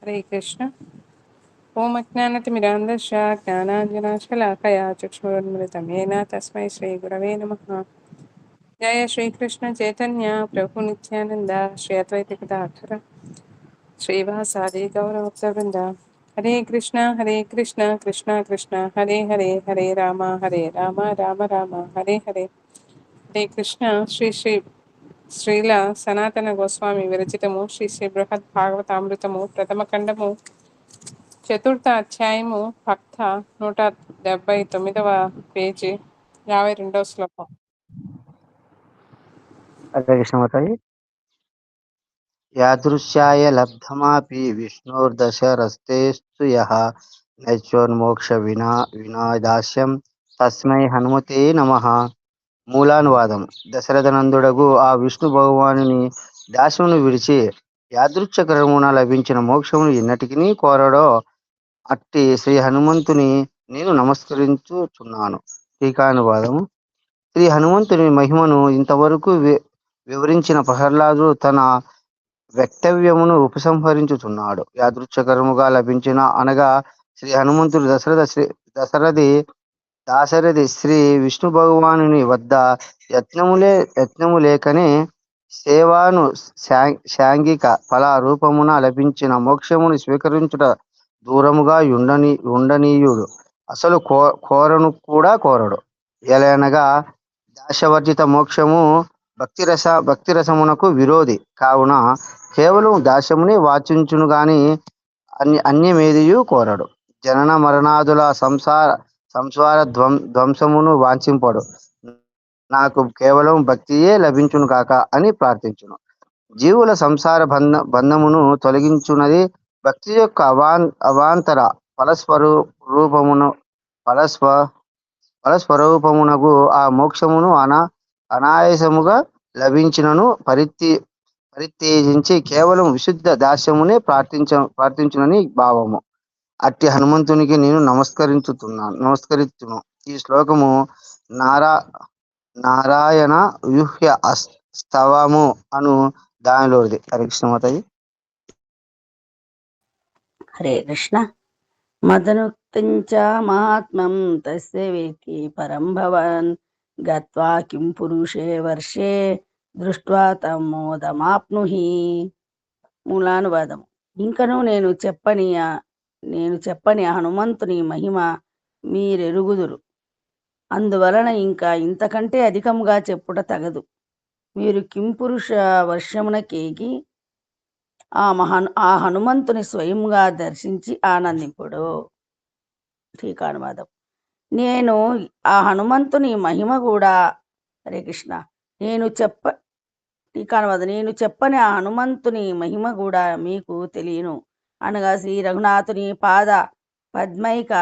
హరే కృష్ణ. ఓం అజ్ఞానతిమిరాంధస్య జ్ఞానాంజనాశలాకయా చక్షురున్మిళితమేన తస్మై శ్రీగురవే నమః. జయ శ్రీకృష్ణ చైతన్య ప్రభు నిత్యానంద శ్రీ అద్వైత గదాధర శ్రీవాసాది గౌరవృంద. హరే కృష్ణ కృష్ణ కృష్ణ హరే హరే హరే రామ రామ రామ హరే హరే. హరే కృష్ణ. శ్రీ శ్రీ శ్రీల సనాతన గోస్వామి విరచితము శ్రీ శ్రీ బృహద్ భాగవతామృతము ప్రథమ ఖండము చతుర్థ అధ్యాయము భక్త 179వ పేజీ 52వ శ్లోకం. హరే కృష్ణ మాతాజీ. యాదృశ్యాయ లబ్ధమాపి విష్ణోర్దశరస్తేస్తు యః నైత్యోన్మోక్ష వినాదాస్యం తస్మై హనుమతే నమః. మూలానువాదం. దశరథనందుడగు ఆ విష్ణు భగవానుని దాస్యమును విడిచి యాదృచ్ఛక్రమున లభించిన మోక్షమును ఎన్నటికి కోరడో అట్టి శ్రీ హనుమంతుని నేను నమస్కరించుచున్నాను. టీకానువాదము. శ్రీ హనుమంతుని మహిమను ఇంతవరకు వివరించిన ప్రహ్లాదుడు తన వక్తవ్యమును ఉపసంహరించుచున్నాడు. యాదృచ్ఛకరముగా లభించిన అనగా శ్రీ హనుమంతుడు దాశరథి శ్రీ విష్ణు భగవానుని వద్ద యత్నము లేకనే సేవాను సాంఘిక ఫల రూపమున లభించిన మోక్షమును స్వీకరించుట దూరముగా ఉండనీయుడు. అసలు కోరడు. ఎలయనగా దాశవర్జిత మోక్షము భక్తిరసమునకు విరోధి కావున కేవలం దాస్యమునే వాంఛించును గాని అన్యమేదియు కోరడు. జనన మరణాదుల సంసార ధ్వంసమును వాంఛింపడు. నాకు కేవలం భక్తియే లభించును కాక అని ప్రార్థించును. జీవుల సంసార బంధమును తొలగించున్నది భక్తి యొక్క అవాంతర ఫలస్వరూపమునకు ఆ మోక్షమును అనాయాసముగా లభించినను పరిత్యజించి కేవలం విశుద్ధ దాస్యమునే ప్రార్థించునని భావము. అట్టి హనుమంతునికి నేను నమస్కరిస్తును. ఈ శ్లోకము నారాయణ వ్యూహ్య స్తవము అను దానిలోది. హరే కృష్ణ మాతాజీ. హరే కృష్ణ. మదనుక్తంచ మహాత్మం తస్య వేత్తి పరం భవన్ గత్వా కిం పురుషే వర్షే దృష్ట్వా తమోదమాప్నుహి. మూలానువాదము. ఇంకను నేను చెప్పని హనుమంతుని మహిమ మీరెరుగుదురు. అందువలన ఇంకా ఇంతకంటే అధికముగా చెప్పుట తగదు. మీరు కింపురుష వర్షమునకేగి ఆ హనుమంతుని స్వయంగా దర్శించి ఆనందింపుడు. టీకానువాదం. నేను ఆ హనుమంతుని మహిమ కూడా హరే కృష్ణ నేను చెప్పని ఆ హనుమంతుని మహిమ కూడా మీకు తెలియను అనగా శ్రీ రఘునాథుని పాద పద్మైక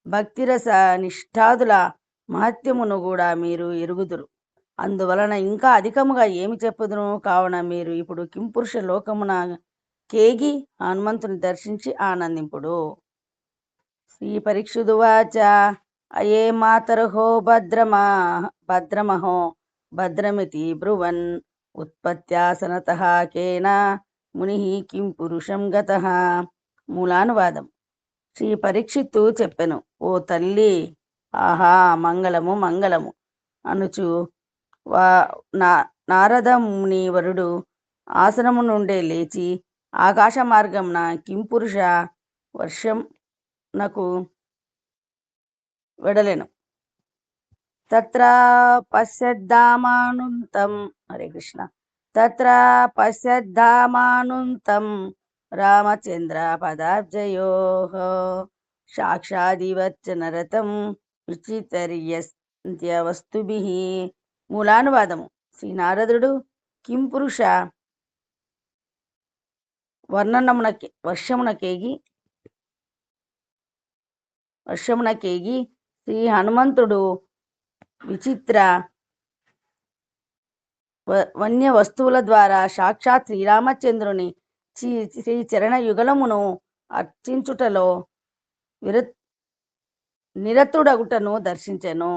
భక్తిరస నిష్ఠాదుల మహత్యమును కూడా మీరు ఎరుగుదురు. అందువలన ఇంకా అధికముగా ఏమి చెప్పుదును. కావున మీరు ఇప్పుడు కింపురుష లోకమున కేగి హనుమంతుని దర్శించి ఆనందింపుడు. శ్రీ పరీక్షుదువాచ అయే మాతరహో భద్రమహో భద్రమితి బ్రువన్ ఉత్పత్యాసనతః కేన ముని కిం పురుషం గతః. మూలానువాదం. శ్రీ పరీక్షిత్తు చెప్పెను, ఓ తల్లి, ఆహా మంగళము మంగళము అనుచు నారద మునివరుడు ఆసనము నుండే లేచి ఆకాశ మార్గంన కింపురుష వర్షంనకు వెడలెను. తత్ర పశ్యద్ధామానుంతం హరే కృష్ణ రామచంద్ర పదాబ్జయోః సాక్షాదివచ్చనరతం విచితర్యస్త్యవస్తుభిః. మూలానువాదము. శ్రీ నారదుడు కింపురుష వర్షమునకేగి శ్రీ హనుమంతుడు విచిత్ర వన్య వస్తువుల ద్వారా సాక్షాత్ శ్రీరామచంద్రుని శ్రీ చరణ యుగలమును అర్చించుటలో నిరతుడగుటను దర్శించెను.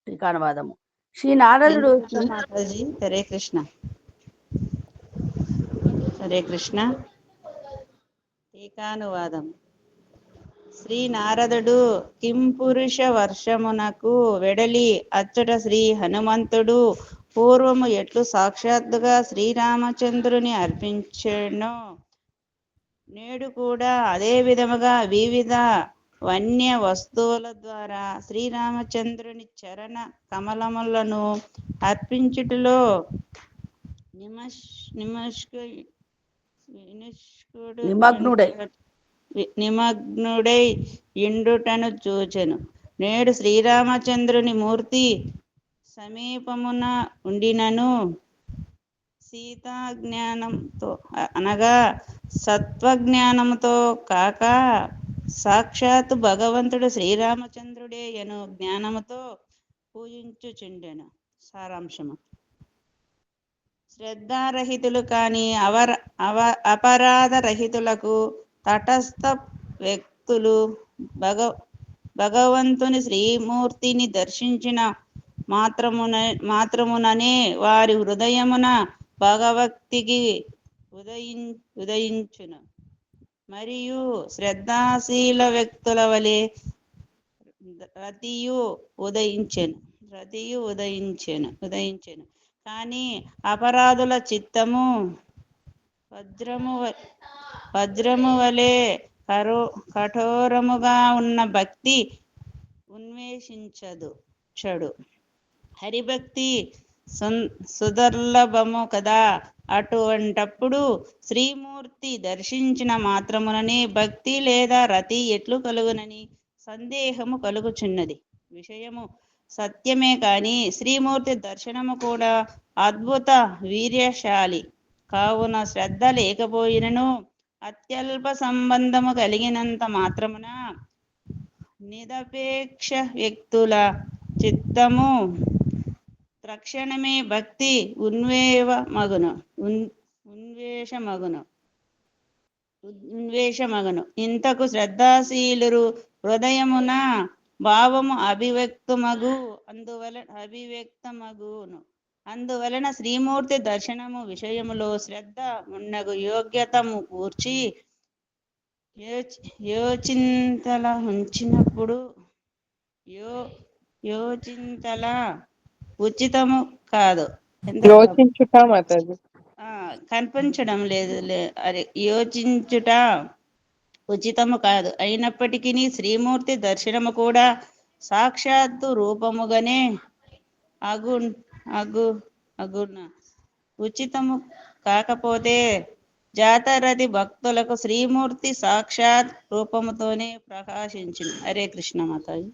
టీకానువాదము. శ్రీ నారదుడు హరే కృష్ణ. హరే కృష్ణ. టీకానువాదం. శ్రీ నారదుడు కింపురుష వర్షమునకు వెడలి అచ్చట శ్రీ హనుమంతుడు పూర్వము ఎట్లు సాక్షాత్తుగా శ్రీరామచంద్రుని అర్పించెనో నేడు కూడా అదే విధముగా వివిధ వన్య వస్తువుల ద్వారా శ్రీరామచంద్రుని చరణ కమలములను అర్పించుటలో నిమష్ నిమష్క నిమగ్నుడై నిమగ్నుడై ఇండుటను చూచెను. నేడు శ్రీరామచంద్రుని మూర్తి సమీపమున ఉండినను సీతాజ్ఞానంతో అనగా సత్వజ్ఞానముతో కాక సాక్షాత్తు భగవంతుడు శ్రీరామచంద్రుడే ఎను జ్ఞానముతో పూజించుచుండెను. సారాంశము: శ్రద్ధారహితులు కాని అపరాధరహితులకు తటస్థ వ్యక్తులు భగవంతుని శ్రీమూర్తిని దర్శించిన మాత్రముననే వారి హృదయమున భగవక్తికి ఉదయించును. మరియు శ్రద్ధాశీల వ్యక్తుల వలె రతియు ఉదయించెను. కానీ అపరాధుల చిత్తము వజ్రము వలె కఠోరముగా ఉన్న భక్తి చెడు. హరిభక్తి సుదుర్లభము కదా. అటువంటప్పుడు శ్రీమూర్తి దర్శించిన మాత్రముననే భక్తి లేదా రతి ఎట్లు కలుగునని సందేహము కలుగుచున్నది. విషయము సత్యమే కాని శ్రీమూర్తి దర్శనము కూడా అద్భుత వీర్యశాలి కావున శ్రద్ధ లేకపోయినను అత్యల్ప సంబంధము కలిగినంత మాత్రమున నిరపేక్ష వ్యక్తుల చిత్తము తక్షణమే భక్తి ఉన్వేషమగును. ఇంతకు శ్రద్ధాశీలురు హృదయమున భావము అభివ్యక్తమగును. అందువలన శ్రీమూర్తి దర్శనము విషయములో శ్రద్ధ మున్నగు యోగ్యతము గూర్చి యోచింతల ఉచితము కాదు. యోచించుట మాతాజీ. కనిపించడం లేదు. అరే, యోచించుట ఉచితము కాదు. అయినప్పటికీ శ్రీమూర్తి దర్శనము కూడా సాక్షాత్తు రూపముగానే అగుణ ఉచితము కాకపోతే జాతరది భక్తులకు శ్రీమూర్తి సాక్షాత్ రూపముతోనే ప్రకాశించును. హరే కృష్ణ మాతాజీ.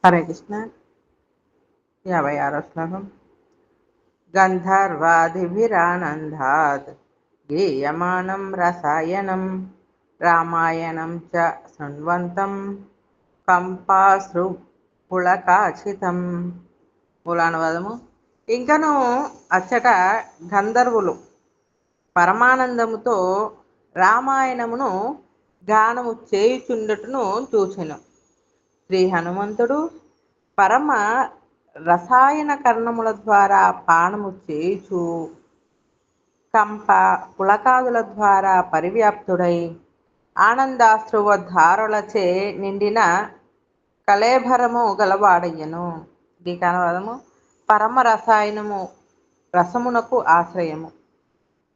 హరే కృష్ణ. 56వ శ్లోకం. గంధర్వాదిభిరానందాద్ గీయమానం రసాయనం రామాయణం చ శృణ్వంతం కంపాశ్రు పుళకాచితం. మూలానువాదము. ఇంకను అచ్చట గంధర్వులు పరమానందముతో రామాయణమును గానము చేయుచుండుటను చూచెను. శ్రీ హనుమంతుడు పరమ రసాయన కర్ణముల ద్వారా పానము చేయుచు కంప పులకాదుల ద్వారా పరివ్యాప్తుడై ఆనందాశ్రువ ధారలచే నిండిన కళేభరము గలవాడయ్యను. దీకానువాదము. పరమ రసాయనము రసమునకు ఆశ్రయము,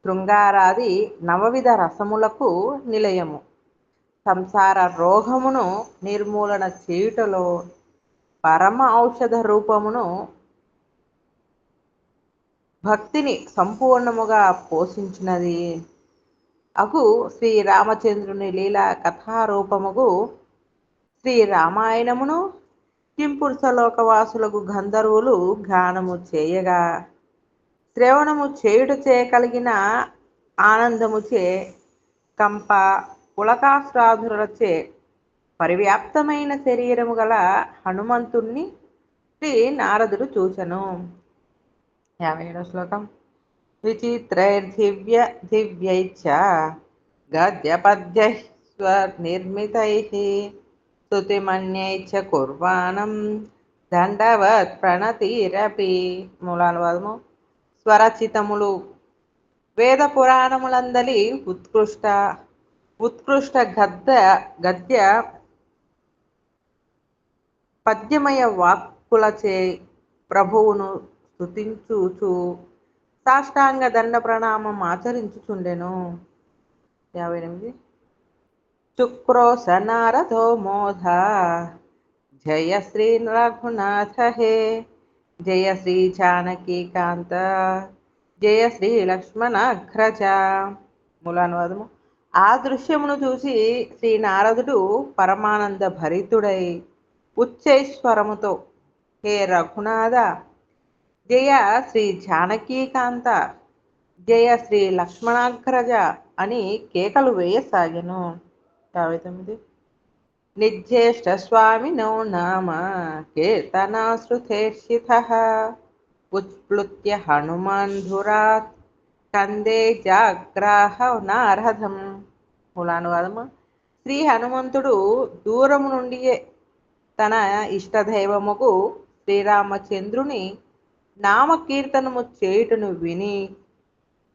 శృంగారాది నవవిధ రసములకు నిలయము, సంసార రోగమును నిర్మూలన చేయుటలో పరమ ఔషధ రూపమును భక్తిని సంపూర్ణముగా పోషించినది అగు శ్రీరామచంద్రుని లీలా కథారూపముగు శ్రీరామాయణమును కింపురుషలోకవాసులకు గంధర్వులు గానము చేయగా శ్రవణము చేయుటచే కలిగిన ఆనందముచే కంప పులకాశ్రాధులచే పరివ్యాప్తమైన శరీరము గల హనుమంతుణ్ణి శ్రీ నారదుడు చూచెను. 57వ శ్లోకం. విచిత్రైర్దివ్యైశ్చ గద్యపద్యైః స్వనిర్మితైః స్తుతిమన్యైశ్చ కుర్వాణం దండవత్ ప్రణతిరపి. మూలానువాదము. స్వరచితములు వేద పురాణములందలి ఉత్కృష్ట గద్య పద్యమయ వాక్కులచే ప్రభువును స్తుతించుచు సాష్టాంగ దండ ప్రణామం ఆచరించుచుండెను. 58 చుక్రోశ నారదో మోధ జయ శ్రీ రఘునాథ హే జయ శ్రీ జానకీ కాంత జయ శ్రీ లక్ష్మణాగ్రజ. మూలానువాదము. ఆ దృశ్యమును చూసి శ్రీ నారదుడు పరమానంద భరితుడై ఉచ్చైశ్వరముతో హే రఘునాథ, జయ శ్రీ జానకీకాంత, జయ శ్రీ లక్ష్మణాగ్రజ అని కేకలు వేయసాగెను. 59 నిర్జ్యేష్ట స్వామినో నామ కీర్తనాశ్రుతేర్షితః ఉత్ప్లుత్య హనుమాన్ ధురాత్ కందే జాగ్రాహ నారదం. మూలానువాదము. శ్రీ హనుమంతుడు దూరము నుండియే తన ఇష్టదైవముకు శ్రీరామచంద్రుని నామకీర్తనము చేయుటను విని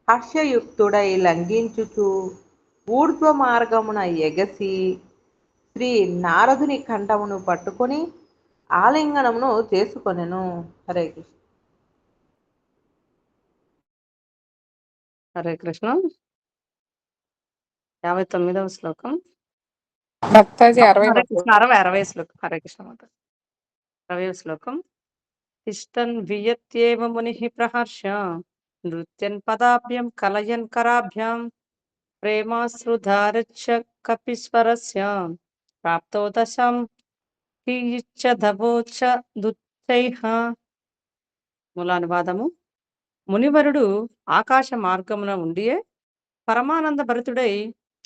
హర్షయుక్తుడై లంఘించుచు ఊర్ధ్వ మార్గమున ఎగసి శ్రీ నారదుని కంఠమును పట్టుకొని ఆలింగనమును చేసుకొనెను. హరే కృష్ణ. హరే కృష్ణ. 59వ శ్లోకం. భక్తాజీ 60 హరే కృష్ణ. 60 శ్లోకం. హరే కృష్ణ మాత. 60వ శ్లోకం. తిష్టన్ వియత్యేవ మునిః ప్రహర్ష నృత్యన్ పదాభ్యం కలయన్ కరాభ్యాం ప్రేమాశ్రుధారచ్చ కపిస్వరస్య ప్రాప్తో దశం కీయిచ్చదవోచ దుచ్చైః. మూలానువాదము. మునివరుడు ఆకాశ మార్గమున ఉండియే పరమానంద భరితుడై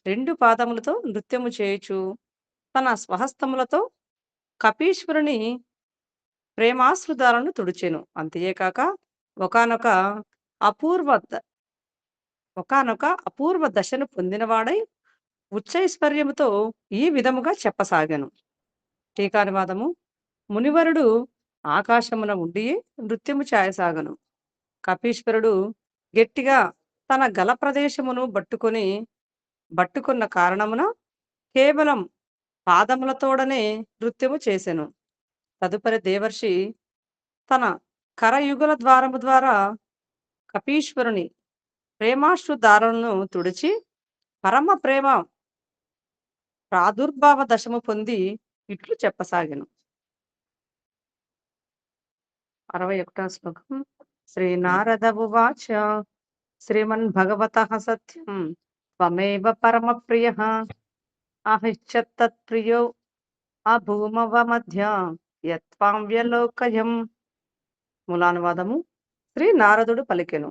2 పాదములతో నృత్యము చేయుచు తన స్వహస్తములతో కపీశ్వరుని ప్రేమాశ్రుదాలను తుడిచెను. అంతేకాక ఒకానొక అపూర్వ దశను పొందినవాడై ఉచ్చైశ్వర్యముతో ఈ విధముగా చెప్పసాగాను. టీకానువాదము. మునివరుడు ఆకాశమున ఉండియే నృత్యము చేయసాగను. కపీశ్వరుడు గట్టిగా తన గల ప్రదేశమును బట్టుకున్న కారణమున కేవలం పాదములతోడనే నృత్యము చేసెను. తదుపరి దేవర్షి తన కరయుగల ద్వారము ద్వారా కపీశ్వరుని ప్రేమాశ్రుధారలను తుడిచి పరమ ప్రేమ ప్రాదుర్భావ దశము పొంది ఇట్లు చెప్పసాగెను. 61వ శ్లోకం. శ్రీనారద ఉవాచ శ్రీమన్ భగవతః సత్యం త్వమేవ పరమ ప్రియః అహిచ్చత్తత్ప్రియో అభూమవ మధ్య యత్వాం వ్యలోకయం. మూలానువాదము. శ్రీ నారదుడు పలికెను,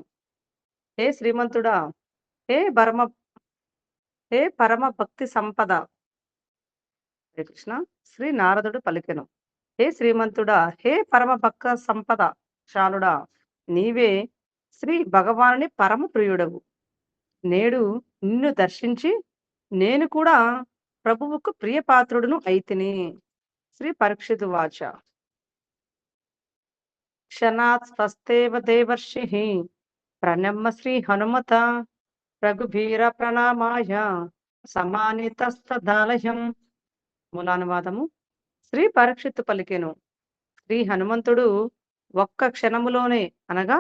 హే శ్రీమంతుడా, హే పరమ భక్తి సంపద. హరే కృష్ణ. శ్రీ నారదుడు పలికెను, హే శ్రీమంతుడా, హే పరమ భక్త సంపద శాలుడా, నీవే శ్రీ భగవానుని పరమ ప్రియుడవు. నేడు నిన్ను దర్శించి నేను కూడా ప్రభువుకు ప్రియపాత్రుడును అయితిని. శ్రీ పరీక్షితు వాచ. క్షణాత్ స్వస్తేవ దేవర్షిః ప్రణమ్య శ్రీ హనుమత రఘువీర ప్రణామాయ సమానితస్తదాలయం. మూలానువాదము. శ్రీ పరీక్షిత్తు పలికెను, శ్రీ హనుమంతుడు ఒక్క క్షణములోనే అనగా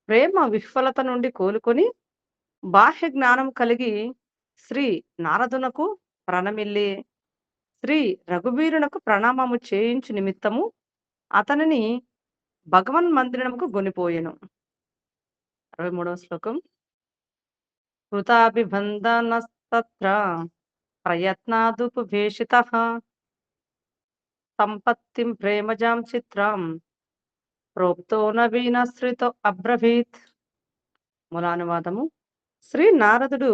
ప్రేమ విహ్వలత నుండి కోలుకొని బాహ్య జ్ఞానం కలిగి శ్రీ నారదునకు ప్రణమిల్లి శ్రీ రఘువీరునకు ప్రణామము చేయించు నిమిత్తము అతనిని భగవన్ మందిరముకు గొనిపోయెను. 63వ శ్లోకం. కృతాభిబంధనస్తత్ర ప్రయత్నాదుపభేషితః సంపత్తిం ప్రేమజాం చిత్రం ప్రోక్తో నవీనశ్రితో అబ్రవీత్. మూలానువాదము. శ్రీ నారదుడు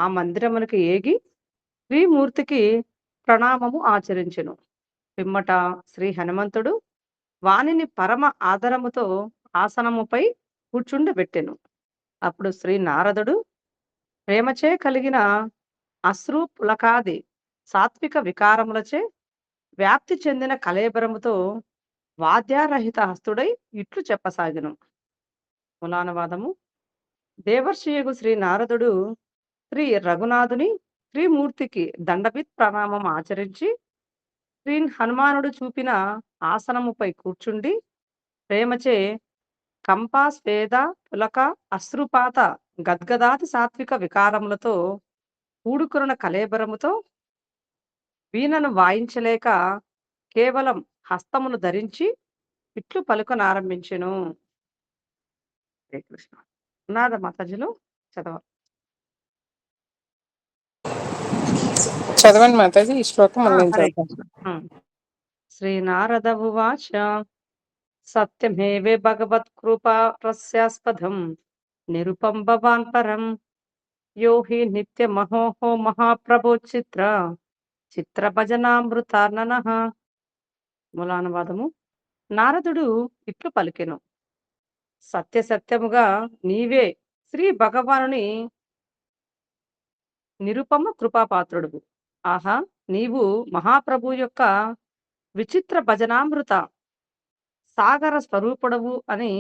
ఆ మందిరమునికి ఏగి శ్రీమూర్తికి ప్రణామము ఆచరించెను. పిమ్మట శ్రీ హనుమంతుడు వానిని పరమ ఆదరముతో ఆసనముపై కూర్చుండబెట్టెను. అప్పుడు శ్రీ నారదుడు ప్రేమచే కలిగిన అశ్రు పులకాది సాత్విక వికారములచే వ్యాప్తి చెందిన కలేబరముతో వాద్యారహిత హస్తుడై ఇట్లు చెప్పసాగెను. మూలానువాదము. దేవర్షియగు శ్రీ నారదుడు శ్రీ రఘునాథుని శ్రీమూర్తికి దండపిత్ ప్రణామం ఆచరించి శ్రీ హనుమానుడు చూపిన ఆసనముపై కూర్చుండి ప్రేమచే కంప స్వేద పులక అశ్రుపాత గద్గదాతి సాత్విక వికారములతో కూడుకున్న కలేబరముతో వీణను వాయించలేక కేవలం హస్తమును ధరించి ఇట్లు పలుకనారంభించెను. హరే కృష్ణ. ఉన్నారా మాతాజీలు? చదవాలి. చదవండి మాతాజీ, ఈ శ్లోకం మళ్ళీ నేను హరే చదువుతాను. కృష్ణ. శ్రీనారద ఉవాచ సత్యమేవే భగవత్కృపా రస్యాస్పదం నిరుపం భవాన్ పరం యో హి నిత్యమహోహో మహాప్రభో చిత్ర భజనామృతార్ణనః. మూలానువాదము. నారదుడు ఇట్లు పలికెను, సత్యసత్యముగా నీవే శ్రీ భగవానుని నిరుపమ కృపాపాత్రుడువు. ఆహా, నీవు మహాప్రభు యొక్క విచిత్ర భజనామృత సాగర స్వరూపుడవు అని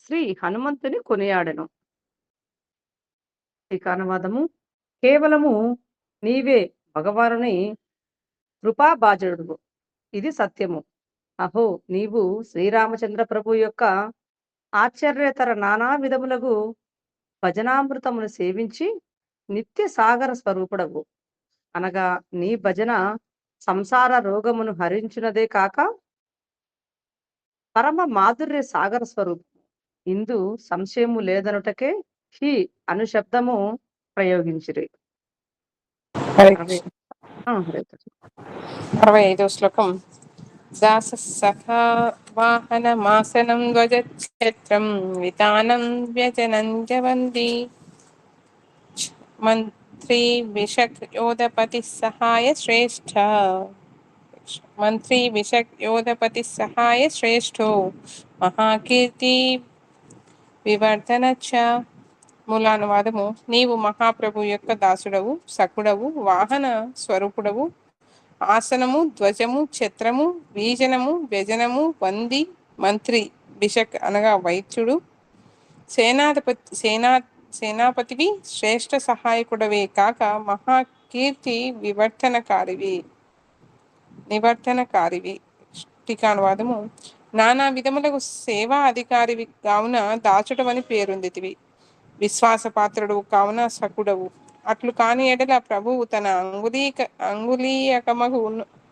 శ్రీ హనుమంతుని కొనియాడెను. ఇక అనువాదము. కేవలము నీవే భగవానుని కృపాభాజనుడువు, ఇది సత్యము. అహో, నీవు శ్రీరామచంద్ర ప్రభు యొక్క ఆశ్చర్యతర నానా విధములకు భజనామృతమును సేవించి నిత్య సాగర స్వరూపుడవు. అనగా నీ భజన సంసార రోగమును హరించునదే కాక పరమ మాధుర్య సాగర స్వరూపం. ఇందు సంశయము లేదనుటకే హి అను శబ్దము ప్రయోగించిరి. హరే హరే హరే కృష్ణ. 65వ శ్లోకం. దాస సఖా వాహనమాసనం ధ్వజక్షేత్రం వితానం వ్యజనం జవంతి మంత్రి విషక్ యోధపతి సహాయ శ్రేష్ఠ. మంత్రి విషక్ యోధపతి సహాయ శ్రేష్ఠో మహాకీర్తి వివర్ధన చ. మూలానువాదము. నీవు మహాప్రభు యొక్క దాసుడవు, సకుడవు, వాహన స్వరూపుడవు, ఆసనము, ధ్వజము, ఛత్రము, వీజనము, వ్యజనము, వంది, మంత్రి బిషక్ అనగా వైద్యుడు, సేనాపతివి, శ్రేష్ఠ సహాయకుడవే కాక మహాకీర్తి నివర్ధనకారివి. టీకానువాదము. నానా విధములకు సేవా అధికారివి కావున దాచుడవని పేరొందితివి. విశ్వాసపాత్రుడు కావున సకుడవు. అట్లు కాని ఎడల ప్రభువు తన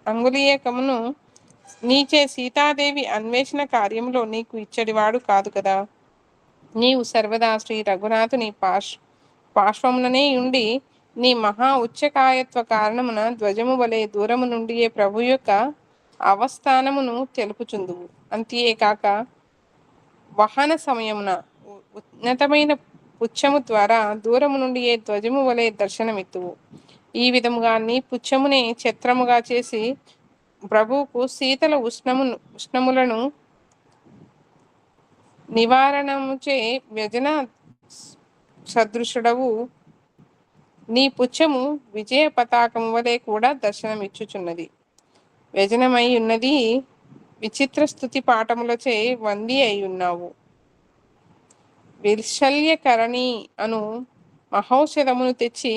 అంగులీయకమును నీచే సీతాదేవి అన్వేషణ కార్యంలో నీకు ఇచ్చడివాడు కాదు కదా. నీవు సర్వదా శ్రీ రఘునాథుని పార్శ్వముననే ఉండి నీ మహా ఉచ్చకాయత్వ కారణమున ధ్వజము వలె దూరము నుండియే ప్రభు యొక్క అవస్థానమును తెలుపుచుందువు. అంతేకాక వాహన సమయమున ఉన్నతమైన పుచ్చము ద్వారా దూరము నుండి ఏ ధ్వజము వలె దర్శనమిత్తువు. ఈ విధముగా నీ పుచ్చమునే ఛత్రముగా చేసి ప్రభువుకు శీతల ఉష్ణములను నివారణముచే వ్యజన సదృశుడవు. నీ పుచ్చము విజయ పతాకము వలె కూడా దర్శనమిచ్చుచున్నది. వ్యజనమై ఉన్నది. విచిత్ర స్థుతి పాఠములచే వంది అయి ఉన్నావు. విశల్యకరణి అను మహౌషధమును తెచ్చి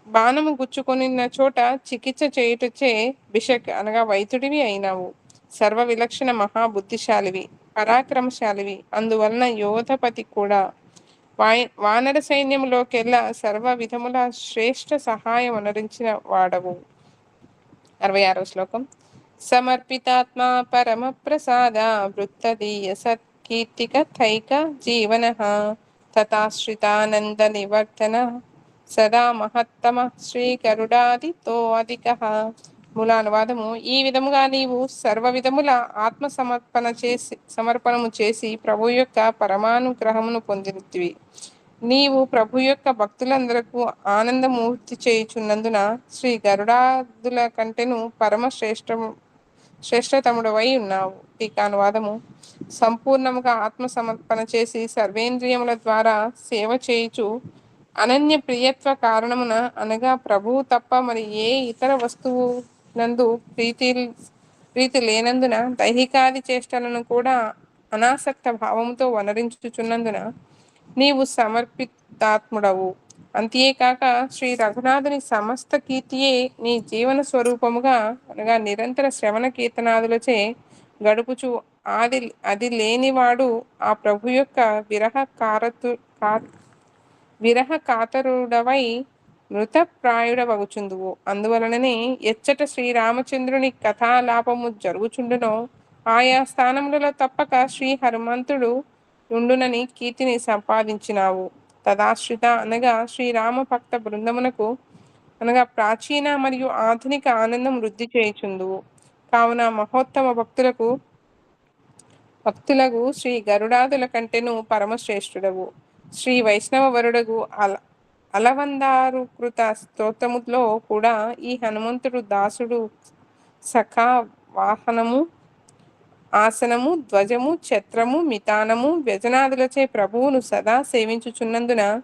బాణము గుచ్చుకొనిన చోట చికిత్స చేయుటచే బిషక్ అనగా వైద్యుడివి అయినావు. సర్వ విలక్షణ మహాబుద్ధిశాలివి, పరాక్రమశాలివి. అందువలన యోధపతి కూడా వానర సైన్యములోకెల్లా సర్వ విధముల శ్రేష్ఠ సహాయం అనరించిన వాడవు. 66వ శ్లోకం. సమర్పితాత్మా పరమ ప్రసాద వృత్తదీయ సత్కీర్తిక థైక జీవన తథాశ్రితానంద నివర్తన సదా మహత్తమ శ్రీ గరుడాదితో అధిక. మూలానువాదము. ఈ విధముగా నీవు సర్వ విధముల సమర్పణము చేసి ప్రభు యొక్క పరమానుగ్రహమును పొందితివి. నీవు ప్రభు యొక్క భక్తులందరకు ఆనందమూర్తి చేయుచున్నందున శ్రీ గరుడాదుల కంటెను పరమ శ్రేష్టతముడవై ఉన్నావు. టీకానువాదము. సంపూర్ణముగా ఆత్మసమర్పణ చేసి సర్వేంద్రియముల ద్వారా సేవ చేయుచు అనన్య ప్రియత్వ కారణమున అనగా ప్రభువు తప్ప మరి ఏ ఇతర వస్తువు నందు ప్రీతి లేనందున దైహికాది చేష్టలను కూడా అనాసక్త భావముతో వనరించుచున్నందున నీవు సమర్పితాత్ముడవు. అంతేకాక శ్రీ రఘునాథుని సమస్త కీర్తియే నీ జీవన స్వరూపముగా అనగా నిరంతర శ్రవణ కీర్తనాదులచే గడుపుచు అది లేనివాడు ఆ ప్రభు యొక్క విరహ కాతరుడవై మృతప్రాయుడవగుచుందువు. అందువలననే ఎచ్చట శ్రీరామచంద్రుని కథాలాపము జరుగుచుండునో ఆయా స్థానములలో తప్పక శ్రీ హనుమంతుడు ఉండునని కీర్తిని సంపాదించినావు. తదాశ్రిత అనగా శ్రీరామ భక్త బృందమునకు అనగా ప్రాచీన మరియు ఆధునిక ఆనందం వృద్ధి చేయుచుందువు. కావున మహోత్తమ భక్తులకు శ్రీ గరుడాదుల కంటెను పరమశ్రేష్ఠుడవు. శ్రీ వైష్ణవ వరుడగు అలవందారుకృత స్తోత్రములో కూడా ఈ హనుమంతుడు దాసుడు సఖా వాహనము, ఆసనము, ధ్వజము, ఛత్రము, మితానము, వ్యజనాదులచే ప్రభువును సదా సేవించుచున్నందున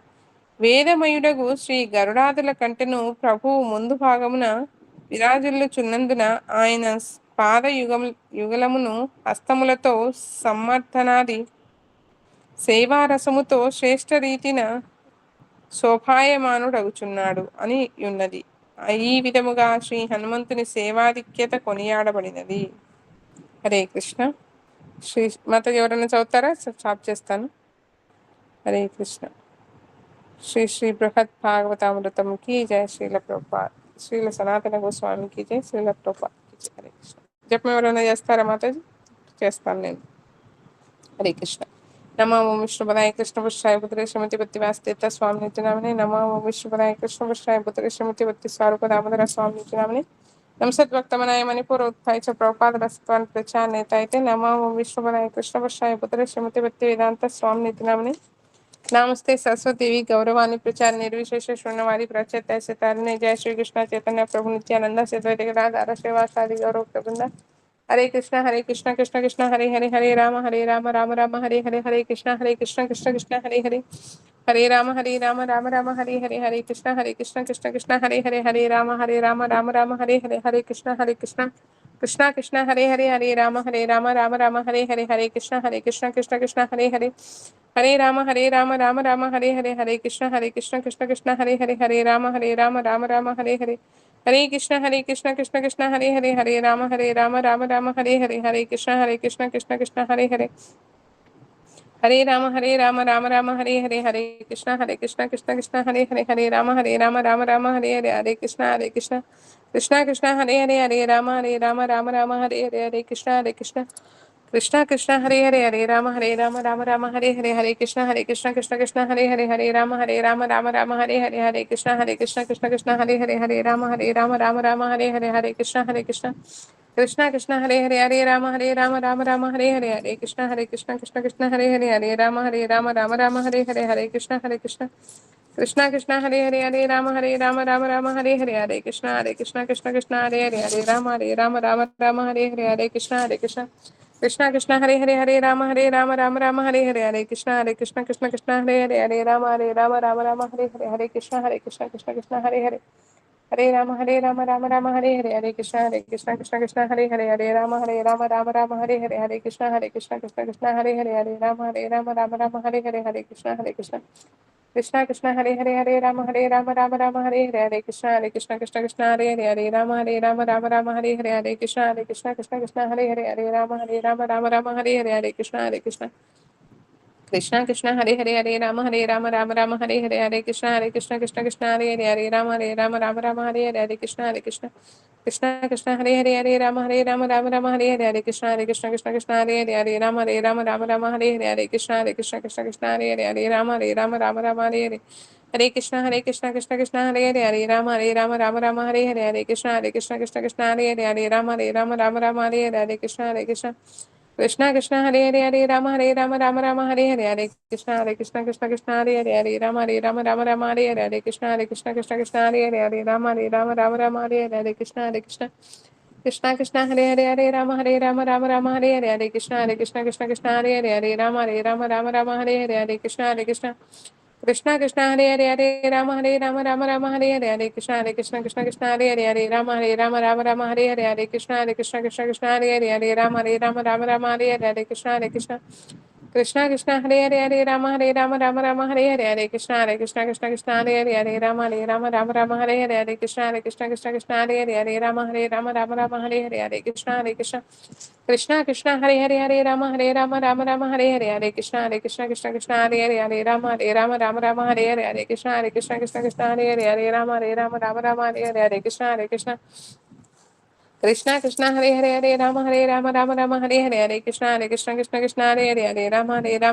వేదమయుడగు శ్రీ గరుడాదుల కంటెను ప్రభువు ముందు భాగమున విరాజిల్లుచున్నందున ఆయన పాద యుగలమును హస్తములతో సమ్మర్దనాది సేవారసముతో శ్రేష్ఠ రీతిన శోభాయమానుడగుచున్నాడు అని ఉన్నది. ఈ విధముగా శ్రీ హనుమంతుని సేవాధిక్యత కొనియాడబడినది. హరే కృష్ణ. శ్రీ మత ఎవరైనా చదువుతారా? స్టాప్ చేస్తాను. హరే కృష్ణ. శ్రీ శ్రీ బృహత్ భాగవతామృతంకి జయ. శ్రీల ప్రభుపాద్. శ్రీల సనాతన గోస్వామికి జయ. శ్రీల ప్రభుపాద్కి జయ. హరే కృష్ణ. జపం ఎవరైనా చేస్తారా మాతాజీ? చేస్తాను నేను. హరే కృష్ణ. నమో విష్ణుపదాయ కృష్ణపుష్టాయ పుత్రే శ్రీమతి భక్తి వాసుదేవ స్వామి నిత్యనామని. నమో విష్ణుపదాయ కృష్ణపుష్టాయ పుత్రే శ్రీమతి భక్తి స్వరూప దామోదర స్వామి నిత్యనామని. నమసద్భక్తమనాయ మణిపూర్ ఉత్పాయ చ ప్రభుపాద రసత్వాన్ ప్రచార నేత అయితే నమో విష్ణుపదాయ కృష్ణపుష్టాయ పుత్రే శ్రీమతి భక్తి వేదాంత స్వామి నిత్యనామని. నమస్తే సరస్వతీవి గౌరవాన్ని ప్రచార నిర్విశేష శూన్యవాది ప్రచేత సితారిణి. జయ శ్రీకృష్ణ చైతన్య ప్రభు నిత్యానంద సిద్వైత రాధార శ్రీవాసాది గౌరవ ప్రబృంద. Hare Krishna Krishna Krishna Hare Hare Hare Rama Rama Rama Hare Hare Hare Krishna Krishna Krishna Hare Hare Hare Rama Rama Rama Hare Hare Hare Krishna Krishna Krishna Hare Hare Hare Rama Rama Rama Hare Hare Hare Krishna Krishna Krishna Hare Hare Rama Rama Rama Hare Hare Hare Krishna Krishna Krishna Hare Hare Hare Rama Rama Hare Hare Krishna Krishna Krishna Hare Hare Rama Rama Rama Hare Hare Hare Krishna Krishna Krishna Hare Hare Rama Rama Hare Hare Krishna Krishna Krishna Hare Hare Hare Rama Rama Hare Hare Krishna Krishna Krishna Hare Hare Rama Rama Hare Krishna Krishna Krishna Hare Hare Rama Rama Hare Krishna Krishna Krishna Hare Hare Rama Rama Hare Krishna Krishna Krishna Hare Hare Rama Rama Hare Hare Krishna Krishna Krishna Hare Hare Rama Rama Hare Krishna Krishna Krishna Hare Rama Rama Hare Krishna Krishna Krishna Hare Rama Hare Krishna Krishna Krishna Hare Rama Rama Hare Krishna Krishna Krishna Hare Rama Hare Krishna Krishna Krishna Hare Rama Rama Hare Krishna Krishna Krishna Hare Rama Rama Hare Krishna Krishna Krishna Hare Rama Rama Hare Krishna Krishna Krishna Hare Rama Rama Hare Krishna Krishna Krishna Hare Rama Rama Krishna Krishna Hare Rama Hare Krishna Krishna Krishna Rama Hare Krishna Krishna Hare Rama Hare Krishna Krishna Hare Rama Hare Krishna Krishna Hare Rama Hare Krishna Hare Rama Hare Krishna Hare Rama Hare Krishna Hare Rama Hare Krishna Hare Rama Hare Krishna Krishna Hare Rama Hare Krishna Krishna Hare Rama Hare Krishna Krishna Hare Rama Hare Krishna Krishna Hare Rama Rama Hare Krishna Krishna Krishna Hare Rama Rama Hare Krishna Krishna Krishna Hare Hare Hare Rama Rama Rama Hare Hare Hare Krishna Krishna Krishna Hare Hare Hare Rama Rama Hare Hare Hare Krishna Krishna Hare Hare Hare Rama Rama Hare Hare Hare Krishna Krishna Hare Hare Rama Rama Hare Hare Hare Krishna Krishna Hare Hare Rama Rama Hare Hare Hare Krishna Krishna Hare Hare Rama Rama Hare Hare Hare Krishna Hare Hare Rama Hare Hare Hare Krishna Hare Hare Rama Hare Hare Hare Krishna Hare Hare Rama Hare Hare Hare Krishna Hare Hare Rama Hare Hare Hare Krishna Hare Hare Rama Hare Hare Hare Krishna Hare Hare Rama Hare Hare Hare Krishna Hare Hare Rama Hare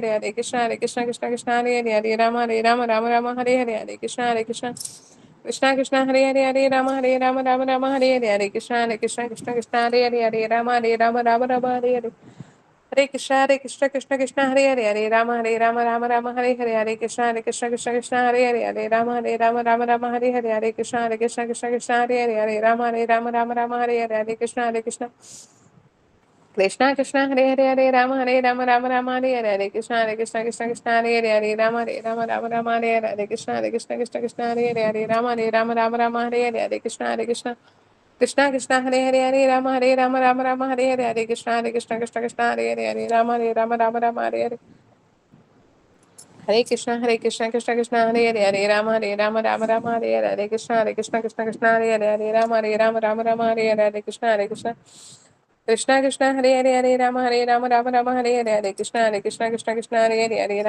Hare Hare Krishna Hare Hare Rama Hare Hare Krishna Hare Rama Hare Hare Hare Krishna Hare Hare Rama Hare Hare Hare Krishna Hare Hare Rama Hare Hare Hare Krishna Hare Hare Rama Hare Hare Hare Krishna Hare Hare Rama Hare Hare Krishna Hare Hare Rama Hare Hare Krishna Hare Hare Rama Hare Hare Hare Krishna Hare Hare Rama Hare Hare Hare Krishna Hare Hare Rama Hare Hare Hare Krishna Hare Hare Rama Hare Hare Hare Krishna Hare Hare Rama Hare Hare Hare Krishna Hare Hare Rama Hare Hare Krishna Hare Hare Rama Hare Hare Hare Krishna Hare Hare Rama Hare Hare Hare Krishna Hare Hare Rama Hare Hare Hare Krishna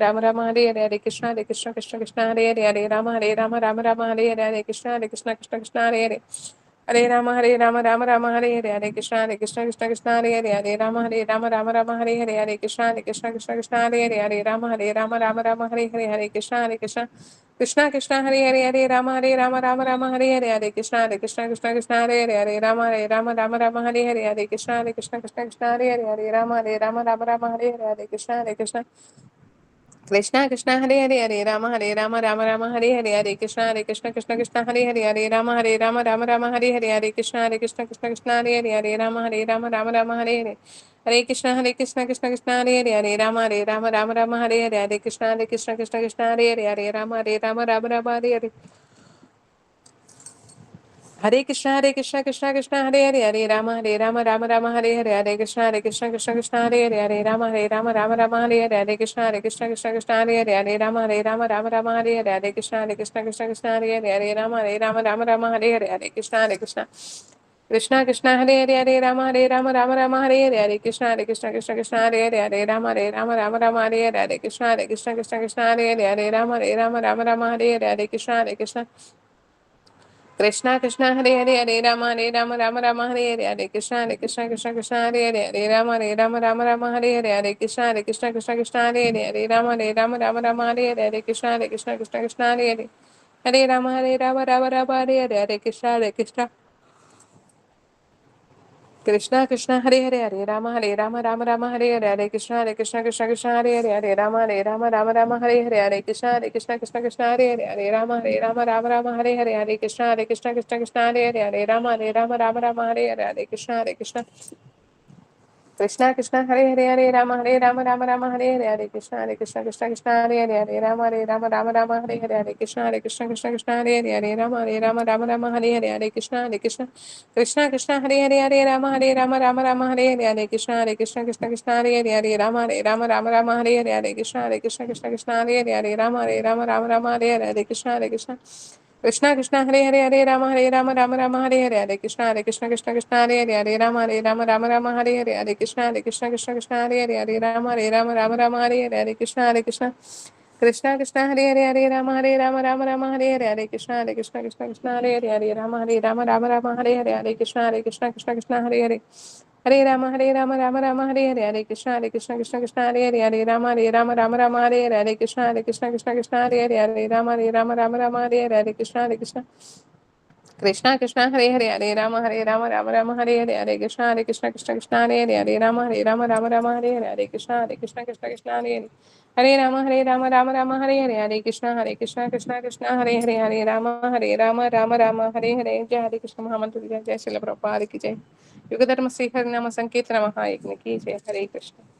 Hare Hare Rama Hare Hare Hare Krishna Hare Hare Rama Hare Hare Hare Krishna Hare Hare Rama Hare Hare Hare Krishna Hare Hare Rama Hare Hare Hare Krishna Hare Hare Hare Rama Hare Hare Hare Krishna Hare Hare Rama Hare Hare Hare Krishna Hare Hare Rama Hare Hare Krishna Hare Hare Rama Hare Hare Hare Krishna Hare Hare Rama Hare Hare Krishna Hare Hare Rama Hare Hare Hare Krishna Hare Hare Rama Hare Hare Krishna Hare Hare Rama Hare Hare Krishna Hare Hare Rama Hare Hare Krishna Hare Hare Rama Hare Hare Hare Krishna Hare Hare Rama Hare Hare Krishna Hare Hare Rama Hare Hare Krishna Hare Hare Rama Hare Hare Krishna Hare Hare Rama Hare Hare Krishna Hare Hare Rama Hare Hare Krishna Hare Rama Hare Hare Krishna Hare Hare Rama Hare Hare Hare Krishna Hare Hare Rama Hare Hare Hare Krishna Hare Hare Rama Hare Hare Hare Krishna Hare Hare Rama Hare Hare Krishna Hare Hare Rama Hare Hare Hare Krishna Hare Hare Rama Hare Hare Hare Krishna Hare Hare Rama Hare Hare Hare Krishna Hare Hare Rama Hare Hare Hare Krishna Hare Hare Rama Hare Hare Hare Krishna Hare Hare Rama Hare Hare Krishna Hare Hare Rama Hare Hare Hare Krishna Hare Hare Rama Hare Hare Hare Krishna Hare Hare Rama Hare Hare Hare Krishna Hare Hare Rama Hare Hare Hare Krishna Hare Hare Rama Hare Hare Hare Krishna Hare Hare Rama Hare Hare Hare Krishna Hare Hare Rama Hare Hare Hare Krishna Hare Hare Rama Hare Hare Hare Krishna Hare Hare Hare Rama Hare Hare Hare Krishna Hare Hare Rama Hare Hare Hare Krishna Hare Hare Rama Hare Hare Hare Krishna Hare Hare Hare Rama Hare Hare जय हरे कृष्ण महामंत्र जय जय श्रील प्रभुपाद की जय युग धर्म श्री हरि नाम संकीर्तन महायज्ञ की जय हरे कृष्ण